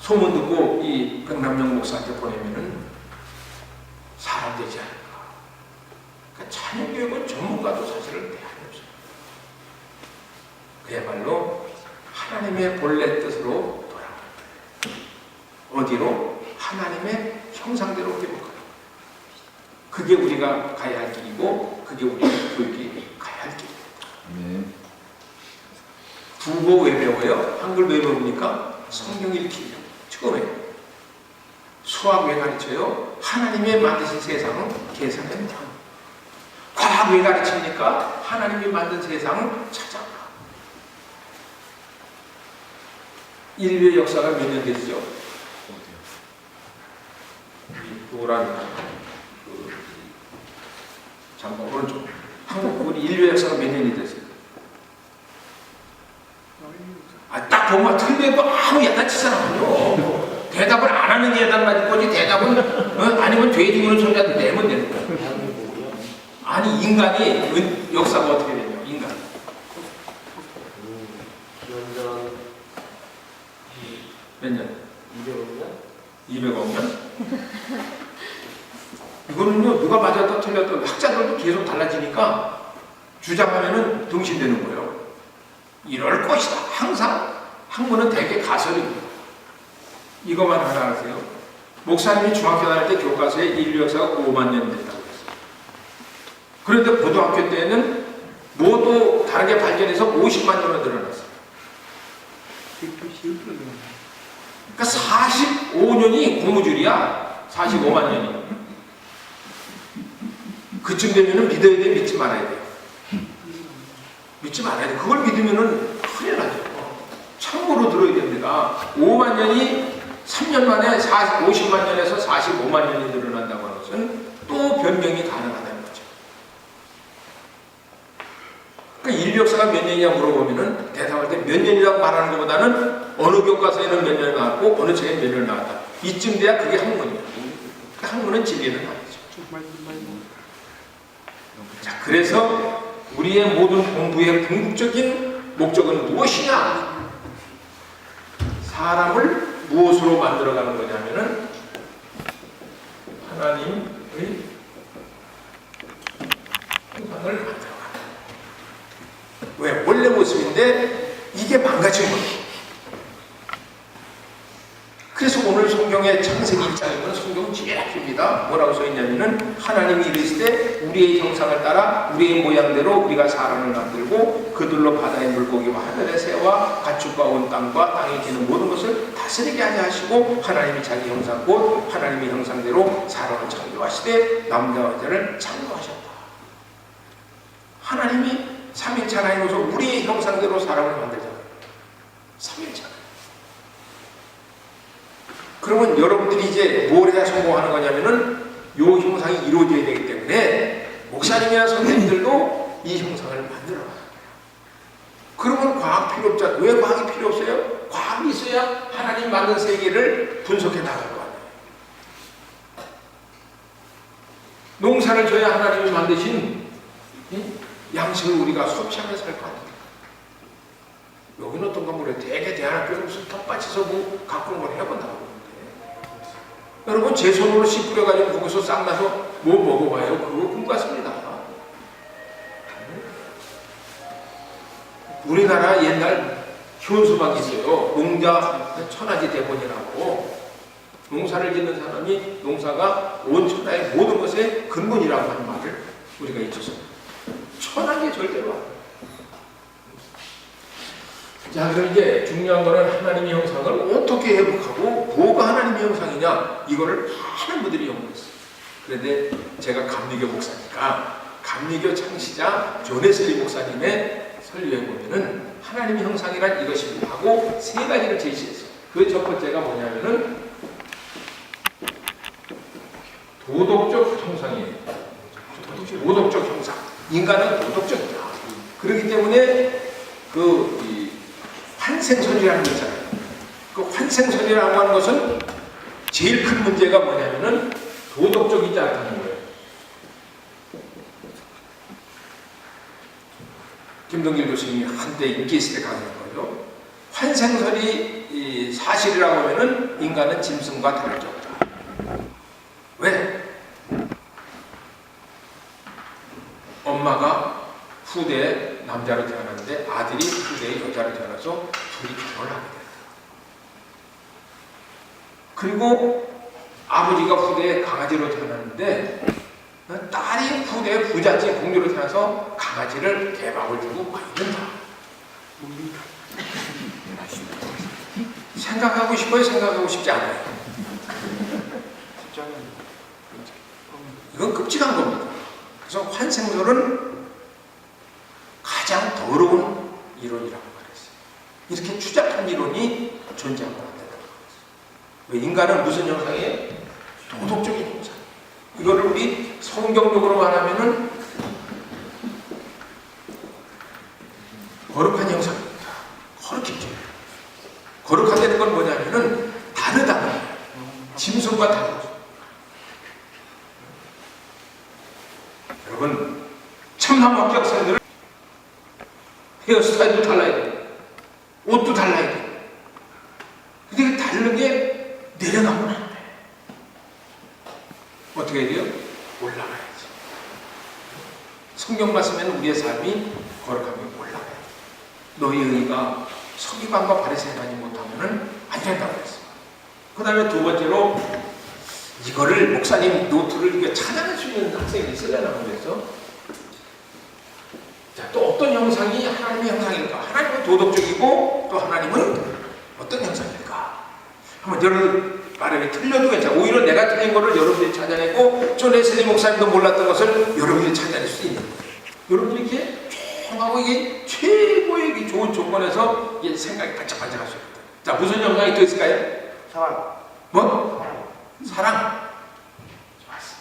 소문 듣고 이 백남영 목사한테 보내면은 사람 되지 않을까. 그러니까 자녀교육은 전문가도 사실은 대안이 없어요. 그야말로 하나님의 본래 뜻으로 돌아가는 거예요. 어디로? 하나님의 형상대로 회복하는 거예요. 그게 우리가 가야 할 길이고, 그게 우리 교육이 가야 할 길이에요. 네. 국어 왜 배워요? 한글 왜 배웁니까? 성경 읽히려고. 처음에. 수학 왜 가르쳐요? 하나님이 만드신 세상은 계산해 니다. 과학 왜 가르칩니까? 하나님이 만든 세상을 찾아라. 인류의 역사가 몇 년 됐죠? 노란 잠깐 오른쪽. 한국 우리 인류의 역사가 몇 년이 됐어요? 딱 보면 틀려도 아무 야단치지 않아요. 대답을 안 하는 게 야단 맞을 거지, 대답은 아니면 돼지 우는 소리라도 내면 되는 거예요. 아니 인간이 역사가 어떻게 되냐? 인간. 몇 년? 200억 년? 이거는요, 누가 맞았다 틀렸다 학자들도 계속 달라지니까 주장하면은 등신되는 거예요. 이럴 것이다. 항상 학문은 대개 가설입니다. 이것만 하나 아세요? 목사님이 중학교 다닐 때 교과서에 인류 역사가 5만 년 됐다고 했어요. 그런데 고등학교 때는 모두 다르게 발전해서 50만 년으로 늘어났어요. 그러니까 45년이 고무줄이야. 45만 년이. 그쯤 되면은 믿어야 돼, 믿지 말아야 돼요. 믿지 말아야 돼. 그걸 믿으면은 큰일 나죠. 참고로 들어야 됩니다. 5만 년이 3년 만에 50만 년에서 45만 년이 늘어난다고 하는 것은 또 변경이 가능하다는 거죠. 그러니까 인류 역사가 몇 년이냐 물어보면은 대답할 때 몇 년이라고 말하는 것보다는 어느 교과서에는 몇 년 나왔고 어느 책에 몇 년 나왔다. 이쯤 돼야 그게 학문이에요. 그러니까 학문은 진리는 아니죠. 자, 그래서 우리의 모든 공부의 궁극적인 목적은 무엇이냐? 사람을 무엇으로 만들어가는 거냐면은 하나님의 형상을 만들어가는 거예요. 왜? 원래 모습인데 이게 망가진 거예요. 그래서 오늘 성경의 창세기 1장에는 성경 제일 앞입니다. 뭐라고 써있냐면은 하나님이 이르시되 우리의 형상을 따라 우리의 모양대로 우리가 사람을 만들고 그들로 바다의 물고기와 하늘의 새와 가축과 온 땅과 땅에 기는 모든 것을 다스리게 하려 하시고 하나님이 자기 형상 곧 하나님의 형상대로 사람을 창조하시되 남자와 여자를 창조하셨다. 하나님이 삼일체 하나님으로서 우리의 형상대로 사람을 만들잖아요. 삼일체. 그러면 여러분들이 이제 뭘 해야 성공하는 거냐면은 요 형상이 이루어져야 되기 때문에 목사님이나 선생님들도 이 형상을 만들어 가요. 그러면 과학 필요 없잖아요. 왜 과학이 필요 없어요? 과학이 있어야 하나님 만든 세계를 분석해 나갈 거 아니에요. 농사를 져야 하나님이 만드신 양식을 우리가 섭취하면서 살 거 아니에요. 여기는 어떤가 모르겠어요. 되게 대한학교에서 무슨 텃밭에서 뭐 갖고 온 걸 해본다고. 여러분 제 손으로 씨 뿌려가지고 거기서 싹나서 뭐 먹어봐요. 그거 꿈 같습니다. 우리나라 옛날 현수막이 있어요. 농자 천하지 대본이라고. 농사를 짓는 사람이 농사가 온 천하의 모든 것의 근본이라고 하는 말을 우리가 잊혀서 천하게 절대로 안 돼요. 자, 그럼 이제 중요한 거는 하나님의 형상을 어떻게 회복하고 뭐가 하나님의 형상이냐 이거를 많은 분들이 연구했어요. 그런데 제가 감리교 목사니까 감리교 창시자 존 웨슬리 목사님의 설교에 보면은 하나님의 형상이란 이것입니다 하고 세 가지를 제시했어요. 그 첫 번째가 뭐냐면은 도덕적 형상이에요. 도덕적 형상. 인간은 도덕적이다. 그렇기 때문에 환생설이라는 게 있잖아요. 그 환생설이라고 하는 것은 제일 큰 문제가 뭐냐면은 도덕적이지 않다는 거예요. 김동길 교수님이 한때 인기 있을 때 강의한 거죠. 환생설이 이 사실이라고 하면은 인간은 짐승과 다를 게 없다. 왜? 엄마가 후대에 남자로 태어났는데 아들이 후대에 여자로 태어나서 둘이 결혼을 하게 됐다. 그리고 아버지가 후대에 강아지로 태어났는데 딸이 후대에 부잣집 공주로 태어나서 강아지를 대박을 주고 많이 된다. 생각하고 싶어요? 생각하고 싶지 않아요? 이건 끔찍한 겁니다. 그래서 환생설은 가장 더러운 이론이라고 말했어요. 이렇게 추잡한 이론이 존재하면 안 된다고 말했어요. 왜 인간은 무슨 형상이에요? 도덕적인 형상. 이거를 우리 성경적으로 말하면은 거룩한 형상입니다. 거룩했죠. 거룩하다는 건 뭐냐면은 다르다는 거예요. 짐승과 다르죠. 여러분, 참나무 합격생들은 헤어스타일도 달라야 돼요. 옷도 달라야 돼요. 근데 다른 게 내려가면 안 돼. 어떻게 해야 돼요? 올라가야지. 성경 말씀에는 우리의 삶이 거룩하게 올라가야 돼. 너희 의가 서기관과 바리새인 하지 못하면은 안 된다고 했어요. 그 다음에 두 번째로 이거를 목사님 노트를 이렇게 찾아낼 수 있는 학생이 있으려나 그래서 자, 또 어떤 형상이 하나님의 형상일까? 하나님은 도덕적이고 또 하나님은 어떤 형상일까? 한번 여러분 말하기 틀려도 괜찮아. 오히려 내가 틀린 거를 여러분들이 찾아내고 존 웨슬리 목사님도 몰랐던 것을 여러분들이 찾아낼 수 있는 거예요. 여러분들이 이렇게 조용하고 이게 최고의 좋은 조건에서 이게 생각이 반짝반짝할 수 있다. 자, 무슨 형상이 또 있을까요? 사랑. 뭐? 사랑. 좋았어.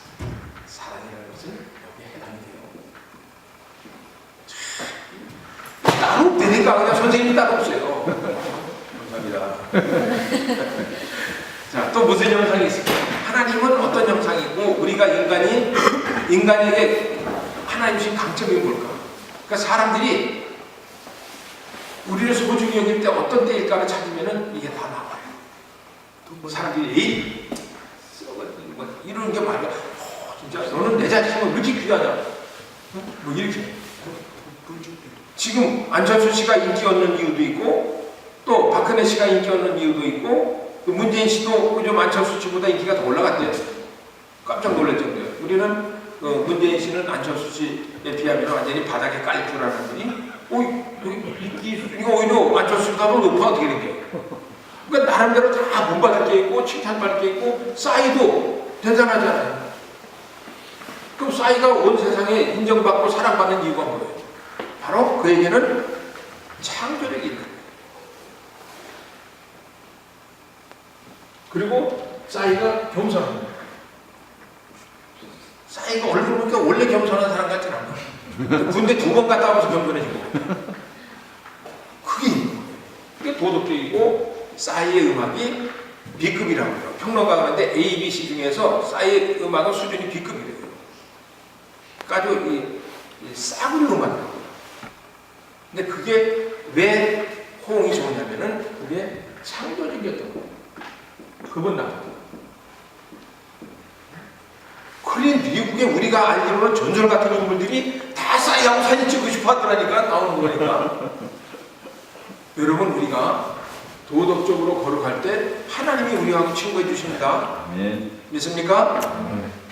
사랑이라는 것은 여기에 해당이 돼요. 따로 없다니까. 그냥 선생님이 따로 없어요. 감사합니다. 자, 또 무슨 형상이 있을까요? 하나님은 어떤 형상이고 우리가 인간에게 하나님 주신 강점이 뭘까? 그러니까 사람들이 우리를 소중히 여길 때 어떤 때일까를 찾으면은 이게 다 나와요. 사람들이 이러는 게 말이야. 진짜 너는 내 자신은 왜 이렇게 귀하냐? 뭐 이렇게. 지금 안철수 씨가 인기 얻는 이유도 있고 또 박근혜 씨가 인기 얻는 이유도 있고 또 문재인 씨도 요즘 안철수 씨보다 인기가 더 올라갔대요. 깜짝 놀랄 정도예요. 우리는 문재인 씨는 안철수 씨에 비하면 완전히 바닥에 깔릴 줄 알았더니 인기 수준이 오히려 안철수 씨보다 더 높아. 어떻게 된 게. 그러니까 나름대로 다 본받을 게 있고 칭찬받을 게 있고 싸이도 대단하잖아요. 그럼 싸이가 온 세상에 인정받고 사랑받는 이유가 뭐예요? 바로 그에게는 창조력이 있는 거예요. 그리고 싸이가 겸손합니다. 싸이가 얼굴 보니까 원래 겸손한 사람 같진 않아요. 군대 2번 갔다 와서 겸손해진 거예요. 그게 있는 거예요. 그게 도덕적이고 싸이의 음악이 B급이라고 해요. 평론가가 하는데 A, B, C 중에서 싸이의 음악은 수준이 B급이래요. 아주 이 싸구려 음악이라고. 근데 그게 왜 호응이 좋으냐면은 그게 창조적이었던 거예요. 그건 나쁘고. 그린 미국에 우리가 알기로는 전설 같은 인물들이 다 싸이하고 사진 찍고 싶어 하더라니까 나오는 거니까. 여러분 우리가 도덕적으로 거룩할 때 하나님이 우리하고 친구해 주십니다. 믿습니까?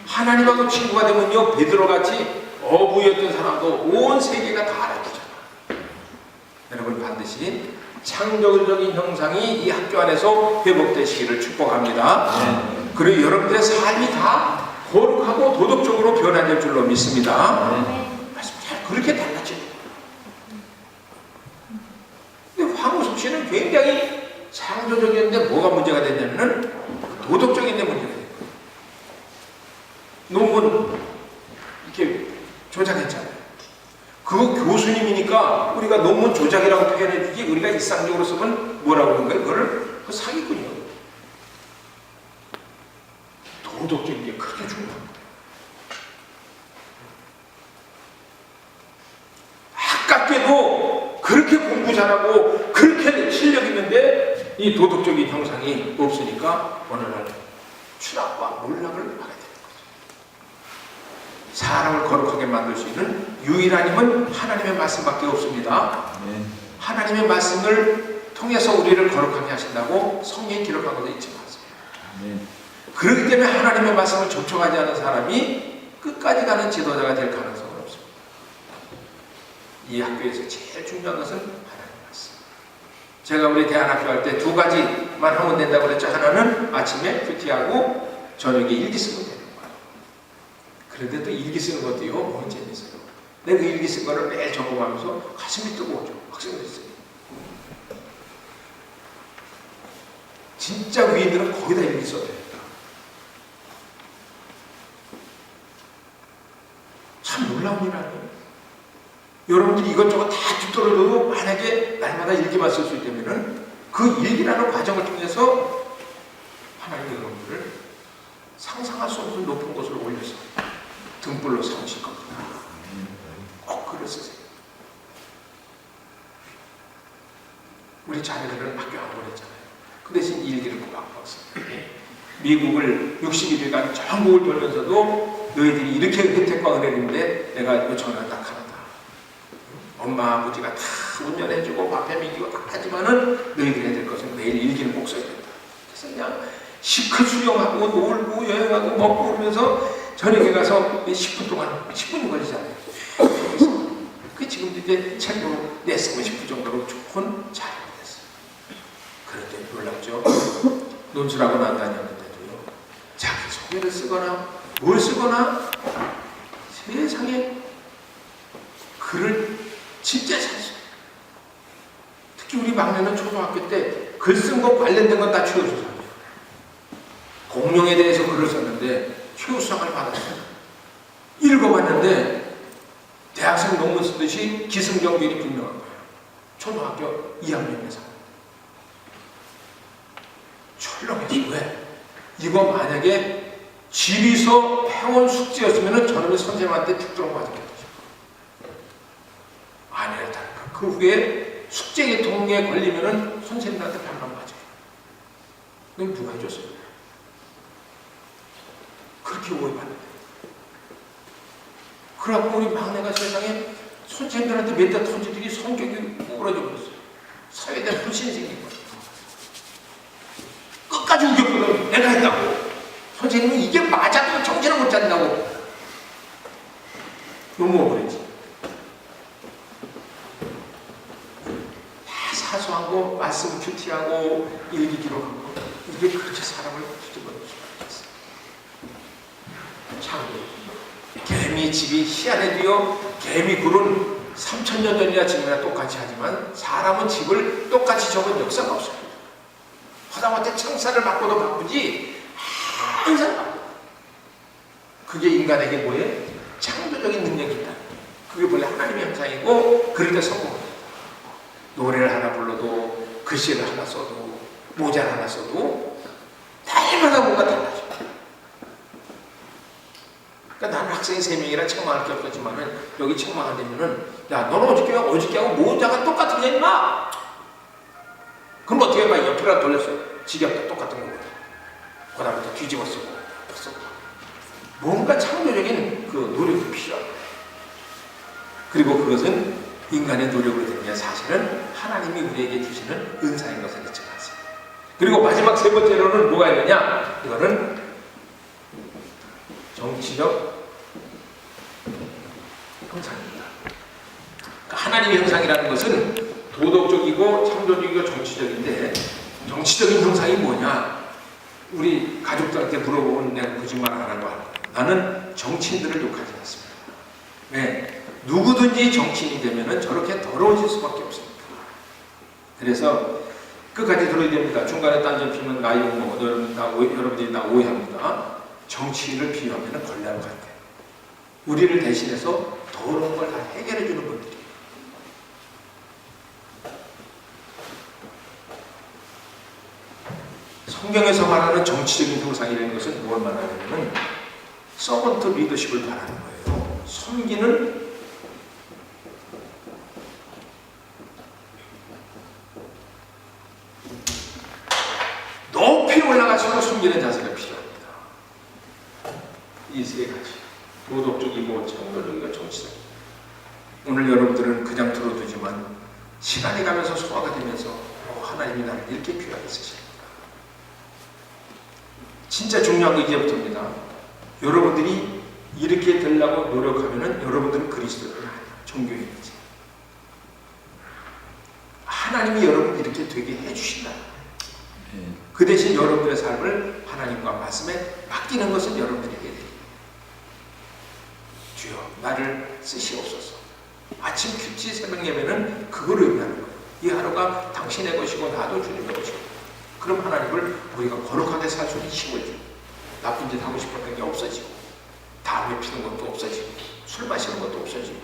하나님하고 친구가 되면요 베드로같이 어부였던 사람도 온 세계가 다 알아주잖아. 여러분 반드시 창조적인 형상이 이 학교 안에서 회복되시기를 축복합니다. 그리고 여러분들의 삶이 다 거룩하고 도덕적으로 변화될 줄로 믿습니다. 잘 그렇게 달라져요. 근데 황우석 씨는 굉장히 창조적이었는데 뭐가 문제가 됐냐면은 도덕적인 데 문제가 됐어요. 논문 이렇게 조작했잖아요. 그 교수님이니까 우리가 논문 조작이라고 표현해 주지 우리가 일상적으로 쓰면 뭐라고 하는 거예요? 그거를 그 사기꾼이요. 도덕적인 게 크게 중요한 거예요. 아깝게도 그렇게 공부 잘하고 그렇게 실력 있는데 때문에 이 도덕적인 형상이 없으니까 어느 날 추락과 몰락을 하게 되는 거죠. 사람을 거룩하게 만들 수 있는 유일한 힘은 하나님의 말씀밖에 없습니다. 하나님의 말씀을 통해서 우리를 거룩하게 하신다고 성경에 기록한 것을 잊지 마세요. 그렇기 때문에 하나님의 말씀을 접촉하지 않은 사람이 끝까지 가는 지도자가 될 가능성은 없습니다. 이 학교에서 제일 중요한 것은 하나님의 말씀. 제가 우리 대안학교 할 때 두 가지만 하면 된다고 그랬죠. 하나는 아침에 큐티하고 저녁에 일기 쓰면 되는 거예요. 그런데 또 일기 쓰는 것도요, 너무 재밌어요. 내가 그 일기 쓴 거를 매일 점검하면서 가슴이 뜨거워져. 학생들이 있어요. 진짜 위인들은 거기다 일기 써야 돼요. 참 놀라운 일 아니에요? 여러분들이 이것저것 다 뒤떨어져도 만약에 날마다 일기만 쓸 수 있다면 그 일기라는 과정을 통해서 하나님이 여러분들을 상상할 수 없는 높은 곳으로 올려서 등불로 삼으실 겁니다. 꼭 글을 쓰세요. 우리 자녀들은 학교 안 보냈잖아요. 그 대신 일기를 꼭 써요. 미국을 60일간 전국을 돌면서도 너희들이 이렇게 혜택과 은혜를 있는데 내가 요청하는 딱 하나다. 엄마 아버지가 다 운전해주고 밥해 먹이고 다 하지만은 너희들이 해야 될 것은 매일 일기를 꼭 써야 된다. 그래서 그냥 시크 수영하고 놀고 여행하고 먹고 그러면서 저녁에 가서 10분 동안 10분이 걸리잖아요. 그 지금도 이제 책으로 냈으면 10분 정도로 좋은 자료가 됐어요. 그런데 놀랍죠. 논술하고 난 다녔는데도요. 자기 소개를 쓰거나 뭘 쓰거나 세상에 글을 진짜 잘 써요. 특히 우리 막내는 초등학교 때 글 쓴 거 관련된 건 다 최우수상이에요. 공룡에 대해서 글을 썼는데 최우수상을 받았어요. 읽어봤는데 대학생 논문 쓰듯이 기승전결이 분명한 거예요. 초등학교 2학년에서. 철렁해서 왜? 이거 만약에 집에서 해온 숙제였으면 저놈이 선생님한테 툭 맞았겠죠. 아니었다니까. 그 후에 숙제 통에 걸리면은 선생님한테 반만 맞아요. 그럼 누가 해줬어요? 그렇게 오해받는데. 그래갖고 우리 막내가 세상에 선생님들한테 몇 대 던지더니 성격이 우울해져 버렸어요. 사회대학 불신이 생긴 거예요. 끝까지 우겼거든. 내가 했다고. 선생님은 이게 맞아도 정신을 못 차린다고 욕먹어버렸지. 다 사소한 거 말씀 큐티하고 일기 기록하고 이게 그렇게 사람을 뒤집어놓을 수가 있어요. 참 개미 집이 희한해도요. 개미 굴은 3000년 전이나 지금이나 똑같이 하지만 사람은 집을 똑같이 적은 역사가 없어요. 하다못해 청사를 바꿔도 바꾸지 항상 바꿔. 그게 인간에게 뭐예요? 창조적인 능력이 있다. 그게 원래 하나님의 형상이고 그럴 때 성공해요. 노래를 하나 불러도 글씨를 하나 써도 모자를 하나 써도 날마다 뭔가 달라져. 그러니까 나는 학생이 3명이라 책망할 게 없었지만은 여기 책망 안 되면은 야 너는 어저께 하고 모자가 똑같은 게 임마. 그럼 어떻게 해봐? 옆으로 돌렸어. 지겹다. 똑같은 거고. 그 다음부터 뒤집어 쓰고 쓰고. 뭔가 창조적인 그 노력이 필요하다. 그리고 그것은 인간의 노력으로 되는 게 사실은 하나님이 우리에게 주시는 은사인 것을 잊지 마세요. 그리고 마지막 세 번째로는 뭐가 있느냐? 이거는 정치적 형상입니다. 그러니까 하나님의 형상이라는 것은 도덕적이고 창조적이고 정치적인데 정치적인 형상이 뭐냐? 우리 가족들한테 물어보면 내가 거짓말 안 한 거 알아요. 나는 정치인들을 욕하지 않습니다. 네, 누구든지 정치인이 되면 저렇게 더러워질 수밖에 없습니다. 그래서 끝까지 들어야 됩니다. 중간에 딴점 피면 나 욕먹어. 여러분들이 나 오해합니다. 정치인을 비유하면 걸레하고 같아요. 우리를 대신해서 더러운 걸 다 해결해 주는 분들이에요. 성경에서 말하는 정치적인 형상이라는 것은 뭘 말하냐면 서번트 리더십을 말하는 거예요. 섬기는 갈수록 숨기는 자세가 필요합니다. 이 세 가지. 도덕적이고 정도적이고 정치적. 오늘 여러분들은 그냥 들어두지만 시간이 가면서 소화가 되면서 하나님이 나를 이렇게 필요하게 쓰십니다. 진짜 중요한 게 이제부터입니다. 여러분들이 이렇게 되려고 노력하면은 여러분들은 그리스도인이 아니에요. 종교인이지. 하나님이 여러분 이렇게 되게 해주신다. 그 대신 여러분들의 삶을 하나님과 말씀에 맡기는 것은 여러분들에게 돼요. 주여 나를 쓰시옵소서. 아침 큐티 새벽 예배는 그걸 의미하는 거예요. 이 하루가 당신의 것이고 나도 주님의 것이고. 그럼 하나님을 우리가 거룩하게 살 수 있는 힘을 주고 나쁜 짓 하고 싶었던 게 없어지고 담배 피는 것도 없어지고 술 마시는 것도 없어지고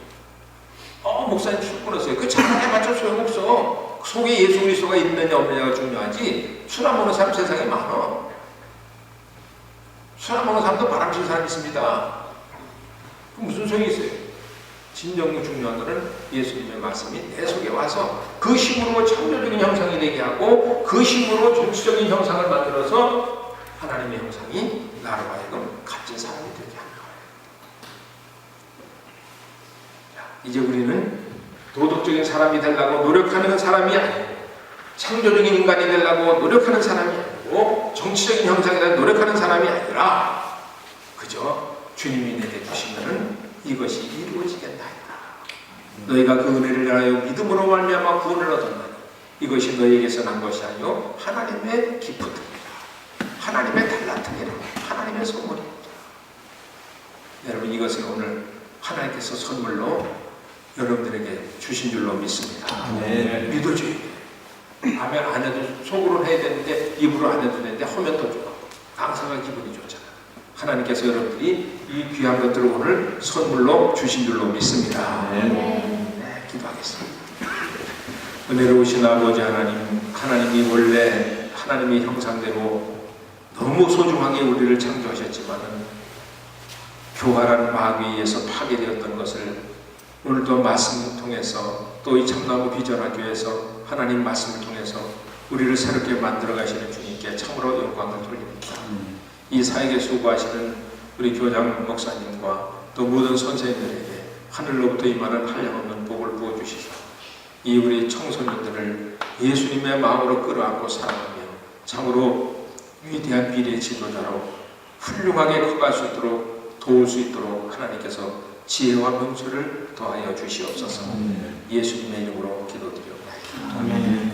목사님 술 끊었어요. 그 잘해봤자 소용없어. 속에 예수 그리스도가 있느냐 없느냐가 중요하지. 술 안 먹는 사람 세상에 많아. 술 안 먹는 사람도 바람피는 사람이 있습니다. 무슨 소용이 있어요? 진정으로 중요한 것은 예수님의 말씀이 내 속에 와서 그 힘으로 창조적인 형상이 되게 하고 그 힘으로 정치적인 형상을 만들어서 하나님의 형상이 나로 하여금 값진 사람이 되게 하는 거예요. 이제 우리는 도덕적인 사람이 되려고 노력하는 사람이 아니고 창조적인 인간이 되려고 노력하는 사람이 아니고 정치적인 형상이 되려고 노력하는 사람이 아니라 그저 주님이 내게 주시면은 이것이 이루어지겠나이다. 너희가 그 은혜를 인하여 믿음으로 말미암아 구원을 얻었나니 이것이 너희에게서 난 것이 아니요 하나님의 기프트입니다. 하나님의 달란트니라. 하나님의 선물입니다. 여러분 이것을 오늘 하나님께서 선물로 여러분들에게 주신 줄로 믿습니다. 네. 믿어줘야 돼. 하면 안 해도 속으로 해야 되는데 입으로 안 해도 되는데 하면 더 좋아. 감사한 기분이 좋잖아. 하나님께서 여러분들이 이 귀한 것들을 오늘 선물로 주신 줄로 믿습니다. 네, 기도하겠습니다. 은혜로우신 아버지 하나님, 하나님이 원래 하나님의 형상대로 너무 소중하게 우리를 창조하셨지만은 교활한 마귀에 의해서 파괴되었던 것을 오늘도 말씀을 통해서 또 이 참나무 비전학교에서 하나님 말씀을 통해서 우리를 새롭게 만들어 가시는 주님께 참으로 영광을 돌립니다. 이 사역에 수고하시는 우리 교장 목사님과 또 모든 선생님들에게 하늘로부터 임하는 한량없는 복을 부어주시소. 이 우리 청소년들을 예수님의 마음으로 끌어안고 사랑하며 참으로 위대한 미래의 지도자로 훌륭하게 커갈 수 있도록 도울 수 있도록 하나님께서 지혜와 명철을 더하여 주시옵소서. 예수님의 이름으로 기도드리옵나이다. 아멘.